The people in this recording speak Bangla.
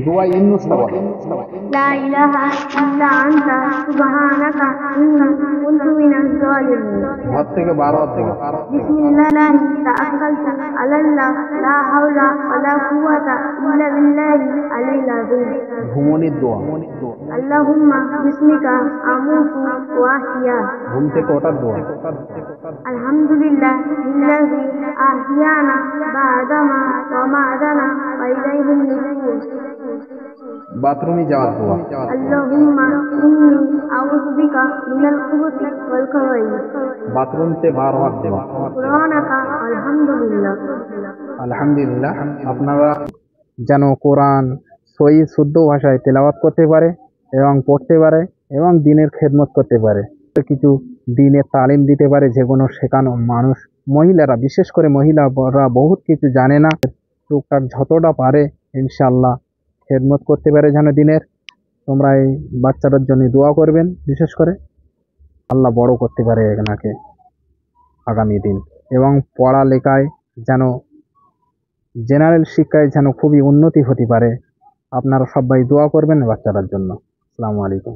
দোয়া ইউনূসটা বলো। লা ইলাহা ইল্লা আনতা সুবহানাকা ইন্নী কুনতু মিনাজ জালিমিন। ঘর থেকে বার হওয়ার দোয়া। বিসমিল্লাহি তাওয়াক্কালতু আলাল্লাহ লা হাওলা ওয়ালা কুওয়াতা ইল্লা বিল্লাহিল আলিয়্যিল আযীম। ঘুমনির দোয়া। আল্লাহুম্মা বিসমিকা আমুতু ওয়া আহইয়া। ঘুম থেকে ওঠার দোয়া। আলহামদুলিল্লাহ লিল্লাযী আহইয়ানা বা'দামা আমাতানা ওয়া ইলাইহিন নুশুর। বাথরুমে যাওয়ার দোয়া। আল্লাহুম্মা ইন্নী আউযু বিকা মিনাল খুবুসি ওয়াল খাবাইস। বাথরুম থেকে বার হওয়ার দোয়া। সুবহানাকা আলহামদুলিল্লাহ। আলহামদুলিল্লাহ। আপনারা যেন কোরআন সহি শুদ্ধ ভাষায় তেলাওয়াত করতে পারে এবং পড়তে পারে এবং দিনের খেদমত করতে পারে, কিছু দিনের তালিম দিতে পারে, যেগুলো শেখানো মানুষ মহিলারা, বিশেষ করে মহিলারা বহুত কিছু জানে না, টুকটাক যতটা পারে ইনশাআল্লাহ খেদমত করতে পারে যেন দিনের। তোমরা এই বাচ্চাটার জন্য দোয়া করবেন, বিশেষ করে আল্লাহ বড় করতে পারে এনাকে আগামী দিন, এবং পড়ালেখায় যেন জেনারেল শিক্ষায় যেন খুবই উন্নতি হতে পারে। আপনারা সবাই দোয়া করবেন বাচ্চাটার জন্য। আসসালামু আলাইকুম।